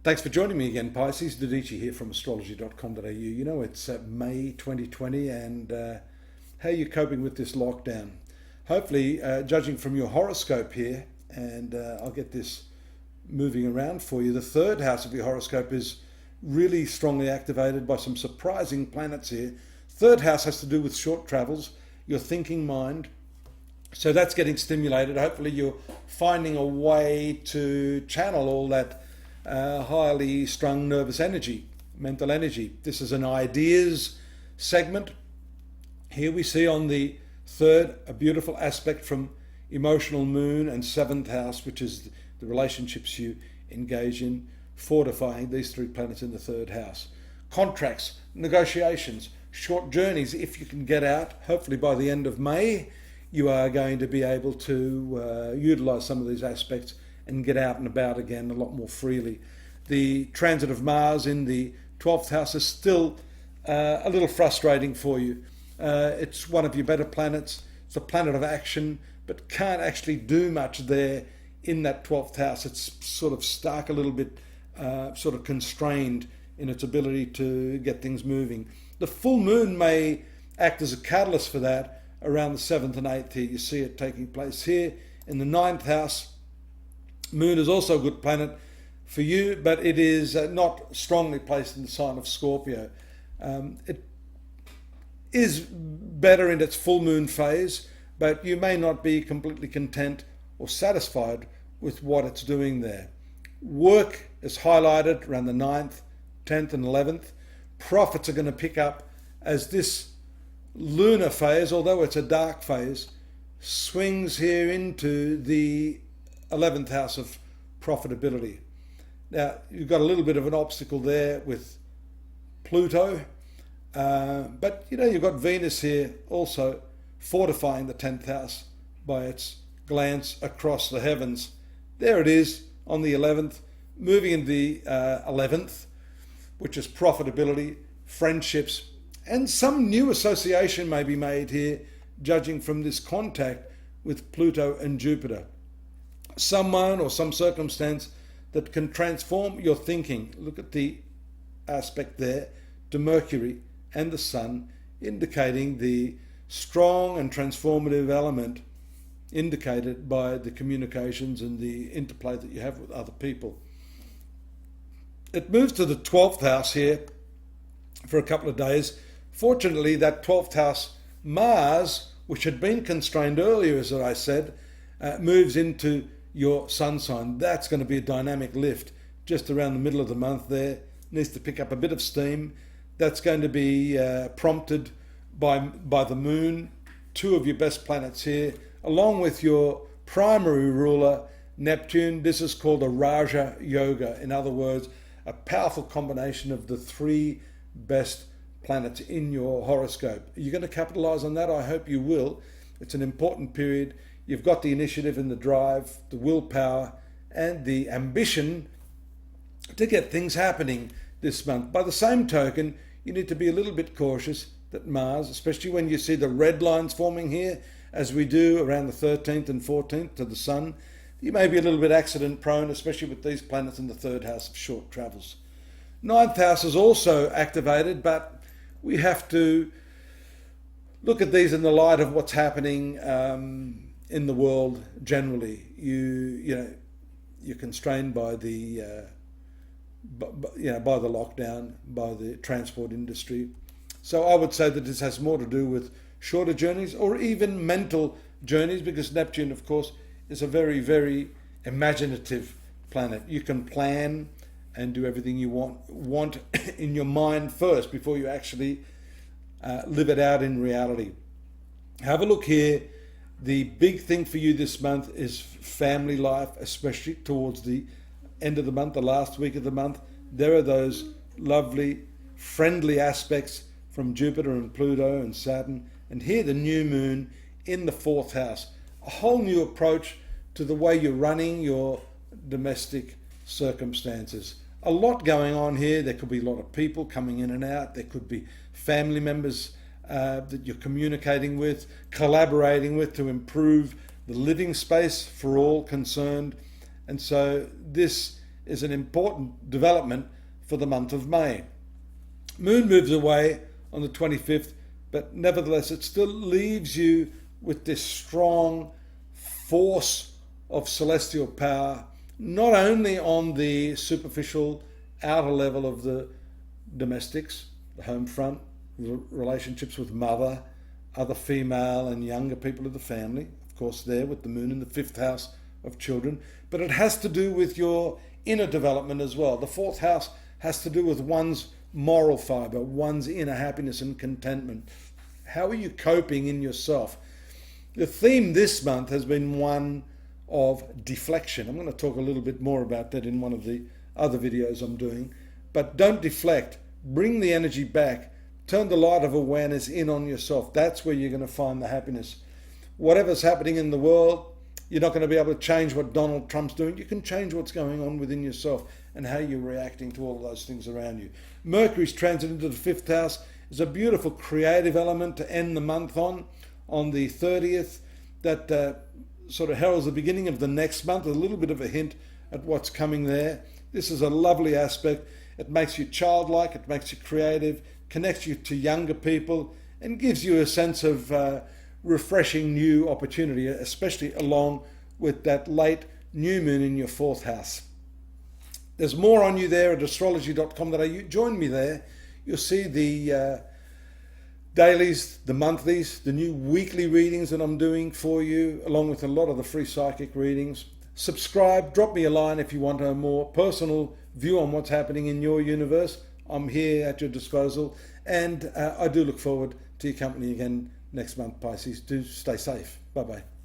Thanks for joining me again, Pisces. Dadhichi here from astrology.com.au. You know, it's May 2020 and how are you coping with this lockdown? Hopefully, judging from your horoscope here, and I'll get this moving around for you, the third house of your horoscope is really strongly activated by some surprising planets here. Third house has to do with short travels, your thinking mind. So that's getting stimulated. Hopefully you're finding a way to channel all that highly strung nervous energy, mental energy. This is an ideas segment. Here we see on the third a beautiful aspect from emotional moon and seventh house, which is the relationships you engage in, fortifying these three planets in the third house. Contracts, negotiations, short journeys, if you can get out, hopefully by the end of May, you are going to be able to utilize some of these aspects and get out and about again a lot more freely. The transit of Mars in the 12th house is still a little frustrating for you. It's one of your better planets. It's a planet of action, but can't actually do much there in that 12th house. It's sort of stuck a little bit, sort of constrained in its ability to get things moving. The full moon may act as a catalyst for that around the 7th and 8th here. You see it taking place here in the 9th house. Moon is also a good planet for you, but it is not strongly placed in the sign of Scorpio. It is better in its full moon phase, but you may not be completely content or satisfied with what it's doing there. Work is highlighted around the 9th, 10th and 11th. Profits are going to pick up as this lunar phase, although it's a dark phase, swings here into the 11th house of profitability. Now, you've got a little bit of an obstacle there with Pluto, but you know, you've got Venus here also fortifying the 10th house by its glance across the heavens. There it is on the 11th, moving in the 11th, which is profitability, friendships, and some new association may be made here, judging from this contact with Pluto and Jupiter. Someone or some circumstance that can transform your thinking. Look at the aspect there to Mercury and the Sun, indicating the strong and transformative element indicated by the communications and the interplay that you have with other people. It moves to the 12th house here for a couple of days. Fortunately, that 12th house, Mars, which had been constrained earlier, as I said, moves into your sun sign. That's going to be a dynamic lift just around the middle of the month there. Needs to pick up a bit of steam. That's going to be prompted by the moon, two of your best planets here, along with your primary ruler, Neptune. This is called a Raja Yoga. In other words, a powerful combination of the three best planets in your horoscope. Are you going to capitalize on that? I hope you will. It's an important period. You've got the initiative and the drive, the willpower, and the ambition to get things happening this month. By the same token, you need to be a little bit cautious that Mars, especially when you see the red lines forming here, as we do around the 13th and 14th to the Sun, you may be a little bit accident prone, especially with these planets in the third house of short travels. Ninth house is also activated, but we have to look at these in the light of what's happening in the world generally. You're constrained by the by the lockdown, by the transport industry. So I would say that this has more to do with shorter journeys or even mental journeys, because Neptune, of course, is a very, very imaginative planet. You can plan and do everything you want in your mind first before you actually live it out in reality. Have a look here. The big thing for you this month is family life, especially towards the end of the month, the last week of the month. There are those lovely, friendly aspects from Jupiter and Pluto and Saturn. And here the new moon in the 4th house. A whole new approach to the way you're running your domestic circumstances. A lot going on here. There could be a lot of people coming in and out. There could be family members that you're communicating with, collaborating with to improve the living space for all concerned. And so this is an important development for the month of May. Moon moves away on the 25th, but nevertheless it still leaves you with this strong force of celestial power, not only on the superficial outer level of the domestics, the home front, relationships with mother, other female and younger people of the family, of course there with the moon in the 5th house of children, but it has to do with your inner development as well. The 4th house has to do with one's moral fiber, one's inner happiness and contentment. How are you coping in yourself? The theme this month has been one of deflection. I'm going to talk a little bit more about that in one of the other videos I'm doing. But don't deflect. Bring the energy back. Turn the light of awareness in on yourself. That's where you're going to find the happiness. Whatever's happening in the world, you're not going to be able to change what Donald Trump's doing. You can change what's going on within yourself and how you're reacting to all of those things around you. Mercury's transit into the 5th house is a beautiful creative element to end the month on the 30th. That sort of heralds the beginning of the next month, a little bit of a hint at what's coming there. This is a lovely aspect. It makes you childlike, it makes you creative, connects you to younger people, and gives you a sense of refreshing new opportunity, especially along with that late new moon in your 4th house. There's more on you there at astrology.com.au. Join me there. You'll see the dailies, the monthlies, the new weekly readings that I'm doing for you, along with a lot of the free psychic readings. Subscribe, drop me a line if you want a more personal view on what's happening in your universe. I'm here at your disposal, and I do look forward to your company again next month, Pisces. Do stay safe. Bye-bye.